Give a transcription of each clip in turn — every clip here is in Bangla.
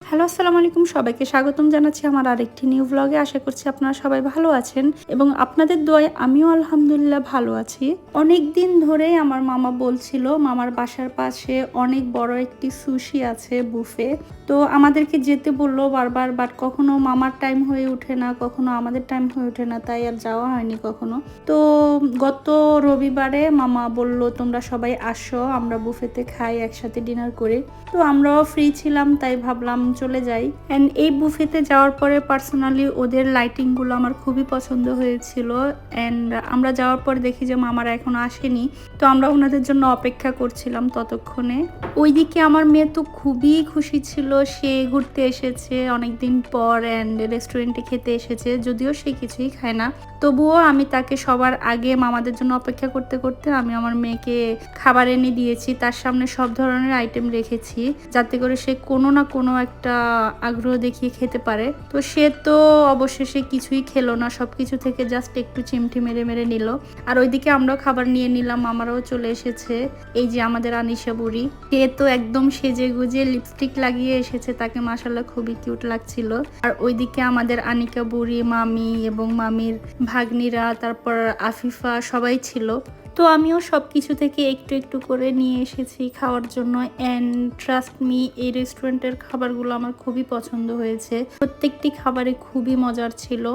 হ্যালো, আসসালামু আলাইকুম। সবাইকে স্বাগতম জানাচ্ছি আমার আরেকটি নিউ ভ্লগে। আশা করছি আপনারা সবাই ভালো আছেন এবং আপনাদের দোয়ায় আমিও আলহামদুলিল্লাহ ভালো আছি। অনেক দিন ধরেই আমার মামা বলছিল মামার বাসার পাশে অনেক বড় একটি সুশি আছে, বুফে। তো আমাদেরকে যেতে বললো বারবার, বাট কখনো মামার টাইম হয়ে ওঠে না, কখনো আমাদের টাইম হয়ে ওঠে না, তাই আর যাওয়া হয়নি কখনো। তো গত রবিবারে মামা বলল তোমরা সবাই আসো, আমরা বুফেতে খাই, একসাথে ডিনার করি। তো আমরাও ফ্রি ছিলাম, তাই ভাবলাম চলে যাই। অ্যান্ড এই বুফেতে যাওয়ার পরে পার্সোনালি ওদের লাইটিংগুলো আমার খুবই পছন্দ হয়েছিল। অ্যান্ড আমরা যাওয়ার পর দেখি যে মামারা এখনো আসেনি, তো আমরা ওনাদের জন্য অপেক্ষা করছিলাম ততক্ষণে। ওইদিকে আমার মেয়ে তো খুবই খুশি ছিল, সে ঘুরতে এসেছে অনেকদিন পর অ্যান্ড রেস্টুরেন্টে খেতে এসেছে, যদিও সে কিছুই খায় না। তবুও আমি তাকে সবার আগে মামাদের জন্য অপেক্ষা করতে করতে আমি আমার মেয়েকে খাবার এনে দিয়েছি। তার সামনে সব ধরনের আইটেম রেখেছি যাতে করে সে কোনো না কোনো একটা আগ্রহ দেখিয়ে খেতে পারে। তো সে তো অবশেষে কিছুই খেলো না, সব কিছু থেকে জাস্ট একটু চিমটি মেরে মেরে নিল। আর ওইদিকে আমরাও খাবার নিয়ে নিলাম, আমারও চলে এসেছে। এই যে আমাদের আনিশা বুড়ি, সে তো একদম সেজে গুজে লিপস্টিক লাগিয়ে এসেছে, তাকে মাশাআল্লাহ খুবই কিউট লাগছিল। আর ওইদিকে আমাদের আনিকা বুড়ি, মামি এবং মামির ভাগ্নিরা, তারপর আফিফা সবাই ছিল। তো আমিও সব কিছু থেকে একটু একটু করে নিয়ে এসেছি খাওয়ার জন্য। অ্যান্ড ট্রাস্ট মি, এই রেস্টুরেন্টের খাবারগুলো আমার খুবই পছন্দ হয়েছে, প্রত্যেকটি খাবারে খুবই মজার ছিল।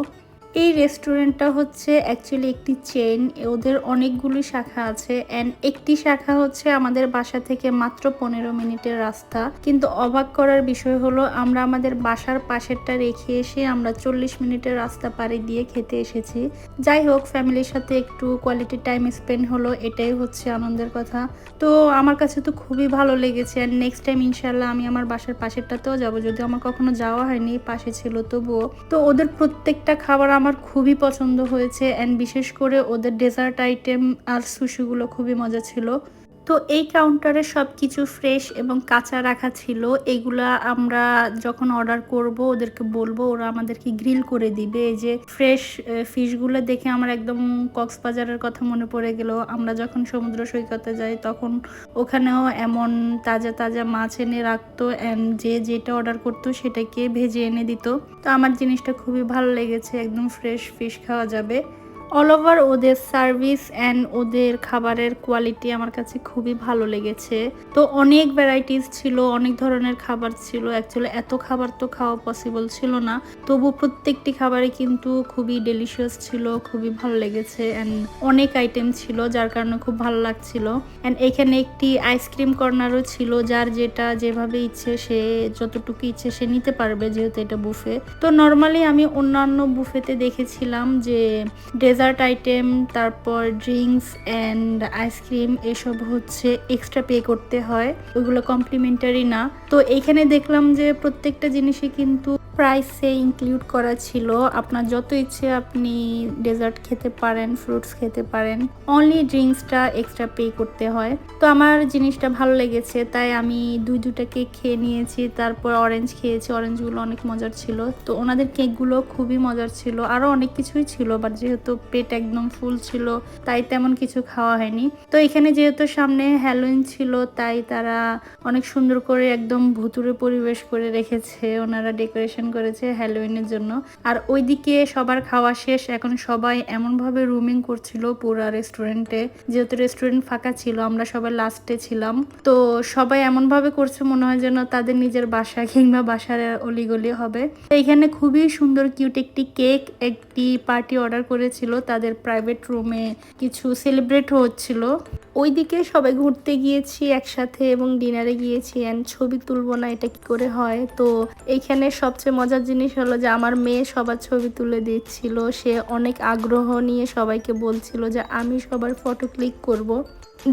এই রেস্টুরেন্টটা হচ্ছে অ্যাকচুয়ালি একটি চেইন, ওদের অনেকগুলি শাখা আছে। অ্যান্ড একটি শাখা হচ্ছে আমাদের বাসা থেকে মাত্র 15 মিনিটের রাস্তা। কিন্তু অবাক করার বিষয় হলো আমরা আমাদের বাসার পাশেরটা রেখে এসে আমরা 40 মিনিটের রাস্তা পাড়ি দিয়ে খেতে এসেছি। যাই হোক, ফ্যামিলির সাথে একটু কোয়ালিটি টাইম স্পেন্ড হলো, এটাই হচ্ছে আনন্দের কথা। তো আমার কাছে তো খুবই ভালো লেগেছে। অ্যান্ড নেক্সট টাইম ইনশাল্লাহ আমি আমার বাসার পাশেরটাতেও যাবো, যদিও আমার কখনো যাওয়া হয়নি, পাশে ছিল তবুও। তো ওদের প্রত্যেকটা খাবার আমার খুবই পছন্দ হয়েছে। অ্যান্ড বিশেষ করে ওদের ডেজার্ট আইটেম আর সুশিগুলো খুবই মজা ছিল। তো এই কাউন্টারে সব কিছু ফ্রেশ এবং কাঁচা রাখা ছিল। এগুলা আমরা যখন অর্ডার করব ওদেরকে বলবো, ওরা আমাদেরকে গ্রিল করে দিবে। এই যে ফ্রেশ ফিশগুলো দেখে আমার একদম কক্সবাজারের কথা মনে পড়ে গেল। আমরা যখন সমুদ্র সৈকতে যাই তখন ওখানেও এমন তাজা তাজা মাছ এনে রাখতো, অ্যান্ড যে যেটা অর্ডার করতো সেটাকে ভেজে এনে দিত। তো আমার জিনিসটা খুবই ভালো লেগেছে, একদম ফ্রেশ ফিশ খাওয়া যাবে। অল ওভার ওদের সার্ভিস অ্যান্ড ওদের খাবারের কোয়ালিটি আমার কাছে খুবই ভালো লেগেছে। তো অনেক ভ্যারাইটিস ছিল, অনেক ধরনের খাবার ছিল। অ্যাকচুয়ালি এত খাবার তো খাওয়া পসিবল ছিল না, তবু প্রত্যেকটি খাবারই কিন্তু খুবই ডেলিশিয়াস ছিল, খুবই ভালো লেগেছে। অ্যান্ড অনেক আইটেম ছিল যার কারণে খুব ভালো লাগছিল। অ্যান্ড এখানে একটি আইসক্রিম কর্নারও ছিল, যার যেটা যেভাবে ইচ্ছে সে যতটুকু ইচ্ছে সে নিতে পারবে, যেহেতু এটা বুফে। তো নর্মালি আমি অন্যান্য বুফেতে দেখেছিলাম যে ডেজার্ট আইটেম, তারপর ড্রিঙ্কস অ্যান্ড আইসক্রিম এসব হচ্ছে এক্সট্রা পে করতে হয়, ওইগুলো কমপ্লিমেন্টারি না। তো এইখানে দেখলাম যে প্রত্যেকটা জিনিসই কিন্তু প্রাইসে ইনক্লুড করা ছিল। আপনার যত ইচ্ছে আপনি ডেজার্ট খেতে পারেন, ফ্রুটস খেতে পারেন, অনলি ড্রিঙ্কসটা এক্সট্রা পে করতে হয়। তো আমার জিনিসটা ভালো লেগেছে, তাই আমি দুইটা কেক খেয়ে নিয়েছি। তারপর অরেঞ্জ খেয়েছি, অরেঞ্জগুলো অনেক মজার ছিল। তো ওনাদের কেকগুলো খুবই মজার ছিল, আরও অনেক কিছুই ছিল, বাট যেহেতু পেট একদম ফুল ছিল তাই তেমন কিছু খাওয়া হয়নি। তো এখানে যেহেতু সামনে হ্যালোইন ছিল তাই তারা অনেক সুন্দর করে একদম ভুতুড়ে পরিবেশ করে রেখেছে, ওনারা ডেকোরেশন করেছে হ্যালোইনের জন্য। আর ওইদিকে সবার খাওয়া শেষ, এখন সবাই এমনভাবে রুমিং করছিল পুরা রেস্টুরেন্টে, যেহেতু রেস্টুরেন্ট ফাঁকা ছিল, আমরা সবাই লাস্টে ছিলাম। তো সবাই এমনভাবে করছে মনে হয় যেন তাদের নিজের বাসা কিংবা বাসার অলিগলি হবে। তো এখানে খুবই সুন্দর কিউট একটি কেক একটি পার্টি অর্ডার করেছিল, তাদের প্রাইভেট রুমে কিছু সেলিব্রেট হচ্ছিল। ওইদিকে সবাই ঘুরতে গিয়েছি একসাথে এবং ডিনারে গিয়েছি। অ্যান্ড ছবি তুলবো না এটা কি করে হয়। তো এইখানে সবচেয়ে মজার জিনিস হলো যে আমার মেয়ে সবার ছবি তুলে দিচ্ছিল, সে অনেক আগ্রহ নিয়ে সবাইকে বলছিল যে আমি সবার ফটো ক্লিক করব।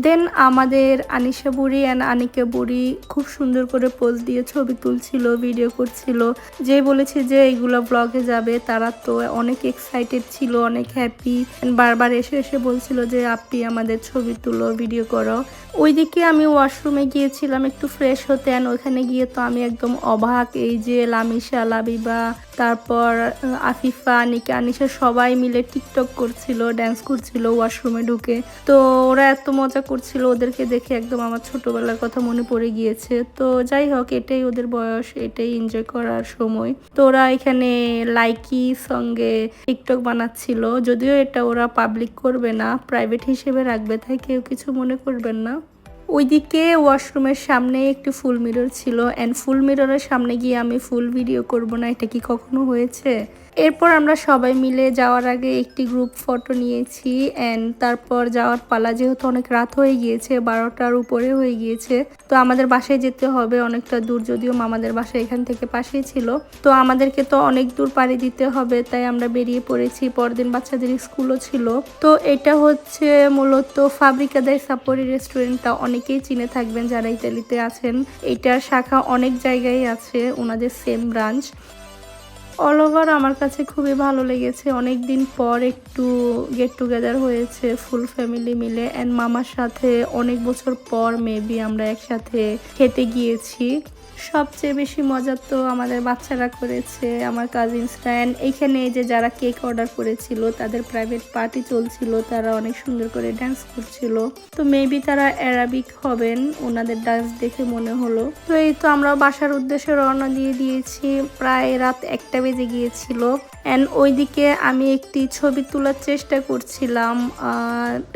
দেন আমাদের আনিশা বুড়ি অ্যান্ড আনিকা বুড়ি খুব সুন্দর করে পোজ দিয়ে ছবি তুলছিল, ভিডিও করছিল। যে বলেছে যে এইগুলো ব্লগে যাবে তারা তো অনেক এক্সাইটেড ছিল, অনেক হ্যাপি। বারবার এসে এসে বলছিল যে আপনি আমাদের ছবি তুলো, ভিডিও করো। ওইদিকে আমি ওয়াশরুমে গিয়েছিলাম একটু ফ্রেশ হতে, অ্যান্ড ওইখানে গিয়ে তো আমি একদম অবাক। এই যে লামিশা, লাবিবা, তারপর আফিফা, আনিকা, আনিশা সবাই মিলে টিকটক করছিল, ড্যান্স করছিল ওয়াশরুমে ঢুকে। তো ওরা এত মজা করছিল, ওদেরকে দেখে একদম আমার ছোটবেলার কথা মনে পড়ে গিয়েছে। তো যাই হোক, এটাই ওদের বয়স, এটাই এনজয় করার সময়। তো ওরা এখানে লাইকি সঙ্গে টিকটক বানাচ্ছিল, যদিও এটা ওরা পাবলিক করবে না, প্রাইভেট হিসেবে রাখবে, তাই কেউ কিছু মনে করবেন না। ওইদিকে ওয়াশরুমের সামনে একটি ফুল মিরর ছিল, অ্যান্ড ফুল মিররের সামনে গিয়ে আমি ফুল ভিডিও করব না, এটা কি কখনো হয়েছে? এরপর আমরা সবাই মিলে যাওয়ার আগে একটি গ্রুপ ফটো নিয়েছি, অ্যান্ড তারপর যাওয়ার পালা, যেহেতু অনেক রাত হয়ে গিয়েছে, 12টার উপরে হয়ে গিয়েছে। তো আমাদের বাসায় যেতে হবে অনেকটা দূর, যদিও মামাদের বাসা এখান থেকে পাশেই ছিল। তো আমাদেরকে তো অনেক দূর পাড়ি দিতে হবে, তাই আমরা বেরিয়ে পড়েছি। পরদিন বাচ্চাদের স্কুলও ছিল। তো এটা হচ্ছে মূলত ফাব্রিকা দাই সাপোরি রেস্টুরেন্টটা অনেকেই চিনে থাকবেন যারা ইতালিতে আছেন। এটার শাখা অনেক জায়গায় আছে, ওনাদের সেম ব্রাঞ্চ। অল ওভার আমার কাছে খুবই ভালো লেগেছে, অনেক দিন পর একটু গেট টুগেদার হয়েছে ফুল ফ্যামিলি মিলে, অ্যান্ড মামার সাথে অনেক বছর পর মেবি আমরা একসাথে খেতে গিয়েছি। সবচেয়ে বেশি মজা তো আমাদের বাচ্চারা করেছে, আমার কাজিনসরা। অ্যান্ড এইখানে যে যারা কেক অর্ডার করেছিল তাদের প্রাইভেট পার্টি চলছিল, তারা অনেক সুন্দর করে ডান্স করছিল। তো মেবি তারা অ্যারাবিক হবেন, ওনাদের ডান্স দেখে মনে হলো। তো এই তো আমরা বাসার উদ্দেশ্যে রওনা দিয়ে দিয়েছি, প্রায় রাত 1টা বেজে গিয়েছিল। অ্যান্ড ওইদিকে আমি একটি ছবি তোলার চেষ্টা করছিলাম।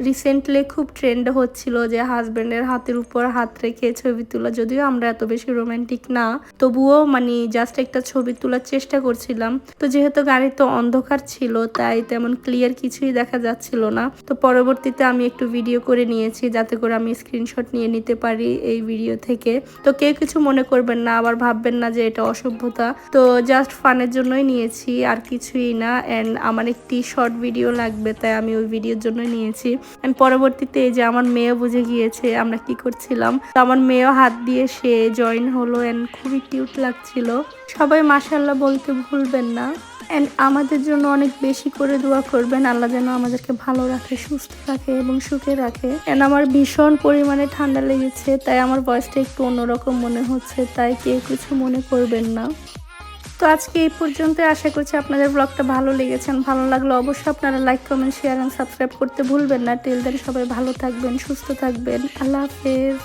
রিসেন্টলি খুব ট্রেন্ড হচ্ছিল যে হাজব্যান্ডের হাতের উপর হাত রেখে ছবি তোলা, যদিও আমরা এত বেশি রোমান্টিক না, তবুও মানে জাস্ট একটা ছবি তোলার চেষ্টা করছিলাম। তো যেহেতু গাড়িতে অন্ধকার ছিল, তাই তেমন ক্লিয়ার কিছুই দেখা যাচ্ছিল না। তো পরবর্তীতে আমি একটু ভিডিও করে নিয়েছি, যাতে করে আমি স্ক্রিনশট নিয়ে নিতে পারি এই ভিডিও থেকে। তো কেউ কিছু মনে করবেন না, আবার ভাববেন না যে এটা অসভ্যতা। তো জাস্ট ফানের জন্যই নিয়েছি, আর কিছুই না। অ্যান্ড আমার একটি শর্ট ভিডিও লাগবে, তাই আমি ওই ভিডিওর জন্য নিয়েছি। অ্যান্ড পরবর্তীতে এই যে আমার মেয়েও বুঝে গিয়েছে আমরা কি করছিলাম। তো আমার মেয়েও হাত দিয়ে সে জয়েন হলো, অ্যান্ড খুবই কিউট লাগছিল। সবাই মাশাআল্লাহ বলতে ভুলবেন না। অ্যান্ড আমাদের জন্য অনেক বেশি করে দোয়া করবেন, আল্লাহ যেন আমাদেরকে ভালো রাখে, সুস্থ রাখে এবং সুখে রাখে। অ্যান্ড আমার ভীষণ পরিমাণে ঠান্ডা লেগেছে, তাই আমার ভয়েসটা একটু অন্যরকম মনে হচ্ছে, তাই কেউ কিছু মনে করবেন না। তো আজকে এই পর্যন্ত, আশা করছি আপনাদের ব্লগটা ভালো লেগেছে। ভালো লাগলে অবশ্যই আপনারা like, comment, share and subscribe করতে ভুলবেন না। টিল দেন সবাই ভালো থাকবেন, সুস্থ থাকবেন। আল্লাহ হাফেজ।